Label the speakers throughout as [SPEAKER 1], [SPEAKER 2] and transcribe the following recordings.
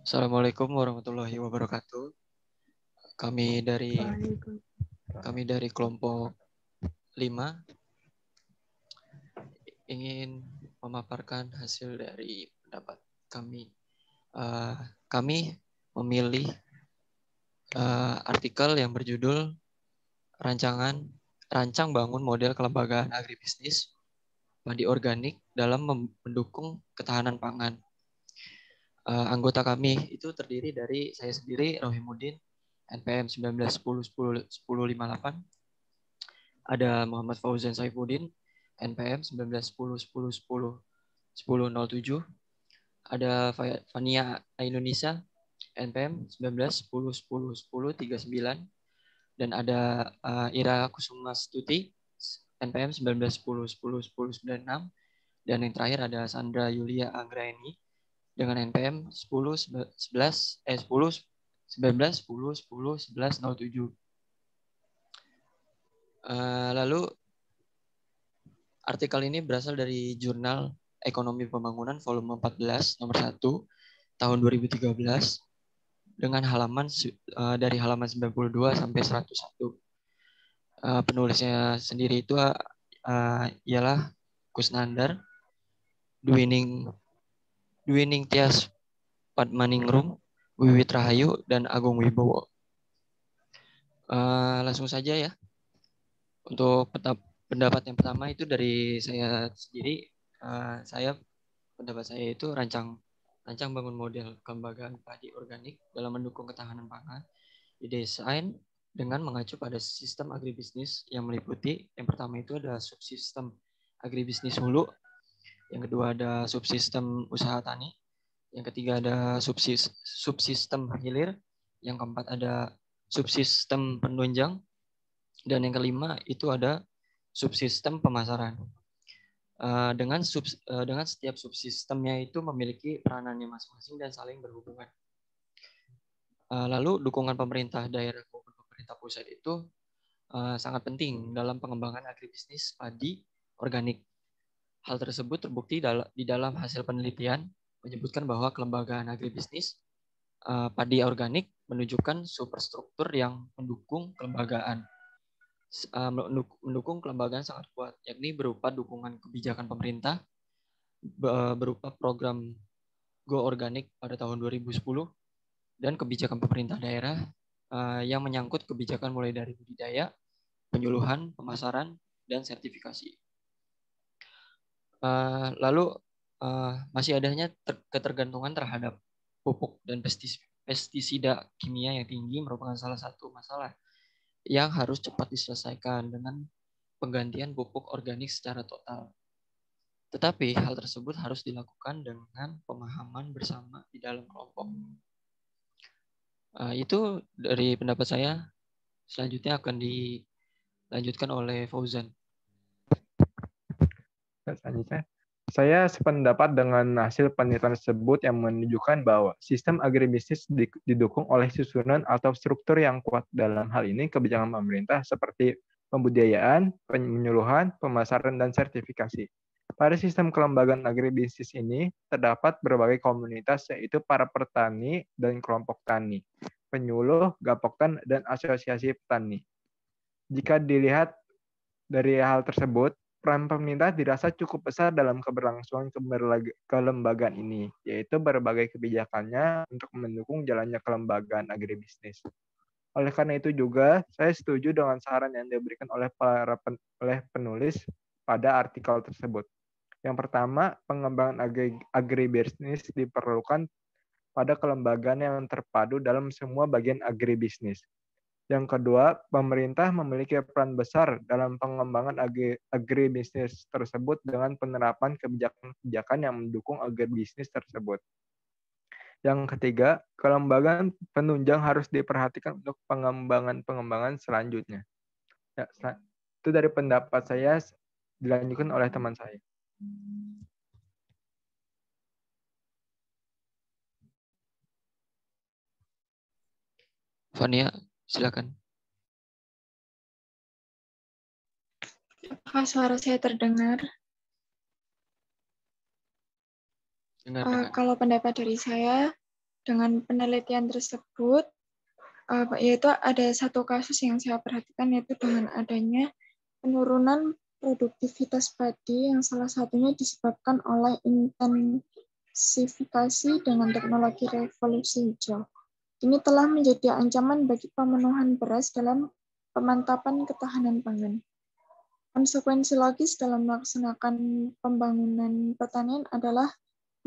[SPEAKER 1] Assalamualaikum warahmatullahi wabarakatuh. Kami dari kelompok 5 ingin memaparkan hasil dari pendapat kami. Kami memilih artikel yang berjudul Rancang Bangun Model Kelembagaan Agribisnis Padi Organik dalam mendukung ketahanan pangan. Anggota kami itu terdiri dari saya sendiri, Rohimuddin, NPM 1910-10-10-58. Ada Muhammad Fauzan Saifuddin, NPM 1910-10-10-10-07. Ada Fania Indonesia, NPM 1910-10-10-39. Dan ada Ira Kusuma Stuti, NPM 1910-10-10-96. Dan yang terakhir ada Sandra Yulia Anggraeni dengan NPM 19-10-11-10-07. Lalu artikel ini berasal dari Jurnal Ekonomi Pembangunan volume 14 nomor 1 tahun 2013 dengan halaman dari halaman 92 sampai 101. Penulisnya sendiri itu ialah Kusnandar, Dwining Tias Padmaningrum, Wiwit Rahayu, dan Agung Wibowo. Langsung saja ya. Untuk pendapat yang pertama itu dari saya sendiri. Pendapat saya itu rancang bangun model kelembagaan padi organik dalam mendukung ketahanan pangan didesain dengan mengacu pada sistem agribisnis yang meliputi yang pertama itu ada subsistem agribisnis hulu, yang kedua ada subsistem usaha tani, yang ketiga ada subsistem hilir, yang keempat ada subsistem penunjang, dan yang kelima itu ada subsistem pemasaran. Dengan setiap subsistemnya itu memiliki peranannya masing-masing dan saling berhubungan. Lalu dukungan pemerintah daerah maupun pemerintah pusat itu sangat penting dalam pengembangan agribisnis padi organik. Hal tersebut terbukti di dalam hasil penelitian menyebutkan bahwa kelembagaan agribisnis padi organik menunjukkan superstruktur yang mendukung kelembagaan sangat kuat, yakni berupa dukungan kebijakan pemerintah, berupa program Go Organik pada tahun 2010, dan kebijakan pemerintah daerah yang menyangkut kebijakan mulai dari budidaya, penyuluhan, pemasaran, dan sertifikasi. Lalu masih adanya ketergantungan terhadap pupuk dan pestisida kimia yang tinggi merupakan salah satu masalah yang harus cepat diselesaikan dengan penggantian pupuk organik secara total. Tetapi hal tersebut harus dilakukan dengan pemahaman bersama di dalam kelompok. Itu dari pendapat saya. Selanjutnya akan dilanjutkan oleh Fauzan.
[SPEAKER 2] Selanjutnya, saya sependapat dengan hasil penelitian tersebut yang menunjukkan bahwa sistem agribisnis didukung oleh susunan atau struktur yang kuat. Dalam hal ini kebijakan pemerintah seperti pembudidayaan, penyuluhan, pemasaran, dan sertifikasi. Pada sistem kelembagaan agribisnis ini terdapat berbagai komunitas, yaitu para petani dan kelompok tani, penyuluh, gapoktan, dan asosiasi petani. Jika dilihat dari hal tersebut, peran pemerintah dirasa cukup besar dalam keberlangsungan kelembagaan ini, yaitu berbagai kebijakannya untuk mendukung jalannya kelembagaan agribisnis. Oleh karena itu juga, saya setuju dengan saran yang diberikan oleh penulis pada artikel tersebut. Yang pertama, pengembangan agribisnis diperlukan pada kelembagaan yang terpadu dalam semua bagian agribisnis. Yang kedua, pemerintah memiliki peran besar dalam pengembangan agribisnis tersebut dengan penerapan kebijakan-kebijakan yang mendukung agribisnis tersebut. Yang ketiga, kelembagaan penunjang harus diperhatikan untuk pengembangan selanjutnya. Ya, itu dari pendapat saya, dilanjutkan oleh teman saya.
[SPEAKER 1] Fania, silakan.
[SPEAKER 3] Apakah suara saya terdengar?
[SPEAKER 1] Dengar.
[SPEAKER 3] Kalau pendapat dari saya, dengan penelitian tersebut, yaitu ada satu kasus yang saya perhatikan, yaitu dengan adanya penurunan produktivitas padi yang salah satunya disebabkan oleh intensifikasi dengan teknologi revolusi hijau. Ini telah menjadi ancaman bagi pemenuhan beras dalam pemantapan ketahanan pangan. Konsekuensi logis dalam melaksanakan pembangunan pertanian adalah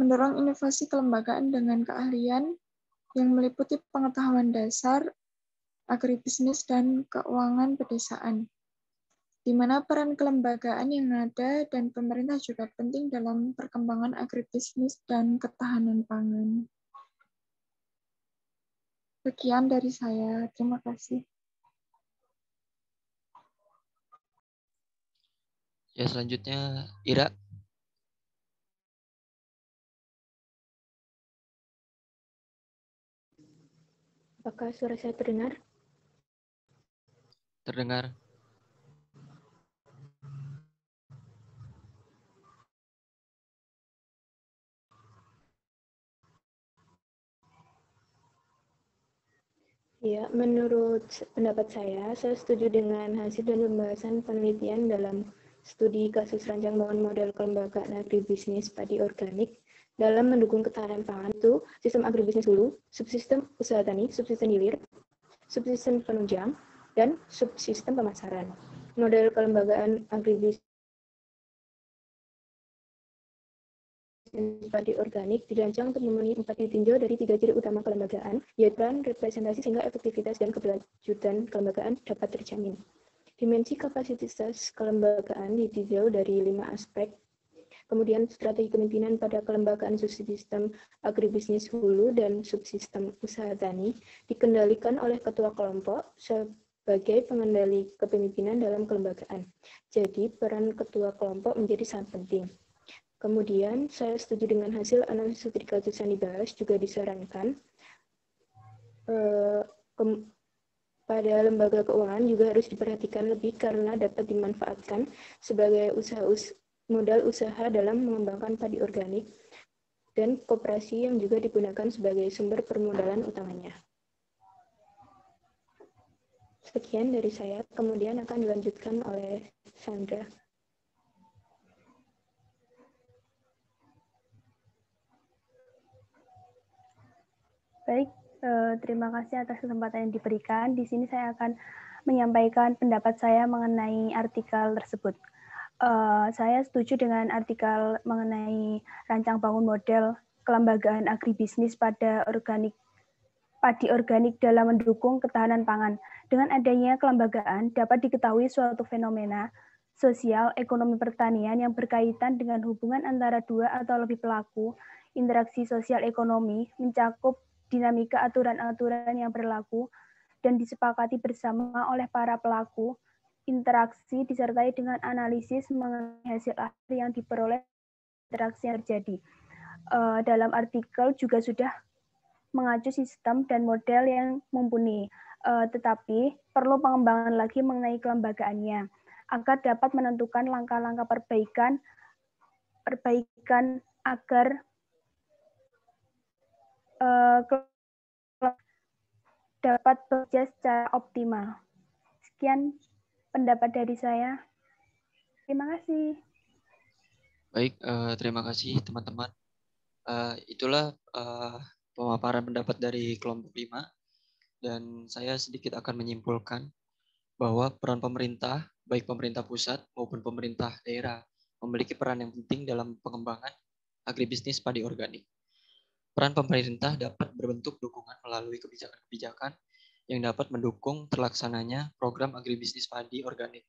[SPEAKER 3] mendorong inovasi kelembagaan dengan keahlian yang meliputi pengetahuan dasar, agribisnis, dan keuangan pedesaan, di mana peran kelembagaan yang ada dan pemerintah juga penting dalam perkembangan agribisnis dan ketahanan pangan. Sekian dari saya. Terima kasih.
[SPEAKER 1] Ya, selanjutnya Ira.
[SPEAKER 4] Apakah suara saya terdengar?
[SPEAKER 1] Terdengar.
[SPEAKER 4] Ya, menurut pendapat saya setuju dengan hasil dan pembahasan penelitian dalam studi kasus rancang bangun model kelembagaan agribisnis padi organik dalam mendukung ketahanan pangan itu sistem agribisnis hulu, subsistem usaha tani, subsistem hilir, subsistem penunjang, dan subsistem pemasaran. Model kelembagaan agribisnis padi organik dirancang untuk memenuhi 4 tinjau dari 3 ciri utama kelembagaan, yaitu peran representasi sehingga efektivitas dan keberlanjutan kelembagaan dapat terjamin. Dimensi kapasitas kelembagaan ditinjau dari 5 aspek. Kemudian strategi kepemimpinan pada kelembagaan subsistem agribisnis hulu dan subsistem usaha tani dikendalikan oleh ketua kelompok sebagai pengendali kepemimpinan dalam kelembagaan. Jadi peran ketua kelompok menjadi sangat penting. Kemudian, saya setuju dengan hasil analisis studi kasus yang dibahas, juga disarankan pada lembaga keuangan juga harus diperhatikan lebih karena dapat dimanfaatkan sebagai modal usaha dalam mengembangkan padi organik dan koperasi yang juga digunakan sebagai sumber permodalan utamanya. Sekian dari saya, kemudian akan dilanjutkan oleh Sandra.
[SPEAKER 5] Baik, terima kasih atas kesempatan yang diberikan. Di sini saya akan menyampaikan pendapat saya mengenai artikel tersebut. Saya setuju dengan artikel mengenai rancang bangun model kelembagaan agribisnis pada padi organik dalam mendukung ketahanan pangan. Dengan adanya kelembagaan dapat diketahui suatu fenomena sosial ekonomi pertanian yang berkaitan dengan hubungan antara dua atau lebih pelaku, interaksi sosial ekonomi, mencakup dinamika aturan-aturan yang berlaku dan disepakati bersama oleh para pelaku, interaksi disertai dengan analisis mengenai hasil akhir yang diperoleh interaksi yang terjadi. Dalam artikel juga sudah mengacu sistem dan model yang mumpuni, tetapi perlu pengembangan lagi mengenai kelembagaannya agar dapat menentukan langkah-langkah perbaikan agar dapat bekerja secara optimal. Sekian pendapat dari saya. Terima kasih.
[SPEAKER 1] Baik, terima kasih teman-teman. Itulah pemaparan pendapat dari kelompok 5 dan saya sedikit akan menyimpulkan bahwa peran pemerintah, baik pemerintah pusat maupun pemerintah daerah, memiliki peran yang penting dalam pengembangan agribisnis padi organik. Peran pemerintah dapat berbentuk dukungan melalui kebijakan-kebijakan yang dapat mendukung terlaksananya program agribisnis padi organik,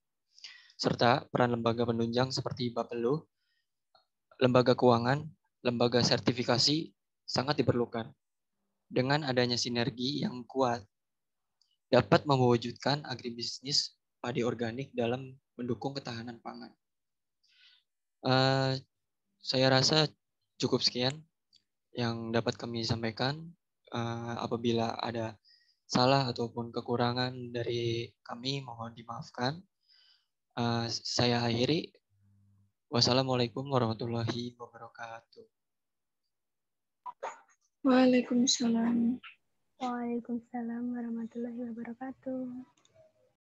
[SPEAKER 1] serta peran lembaga penunjang seperti Bapelu, lembaga keuangan, lembaga sertifikasi sangat diperlukan. Dengan adanya sinergi yang kuat, dapat mewujudkan agribisnis padi organik dalam mendukung ketahanan pangan. Saya rasa cukup sekian yang dapat kami sampaikan. Apabila ada salah ataupun kekurangan dari kami, mohon dimaafkan. Saya akhiri. Wassalamualaikum warahmatullahi wabarakatuh.
[SPEAKER 3] Waalaikumsalam.
[SPEAKER 5] Waalaikumsalam warahmatullahi wabarakatuh.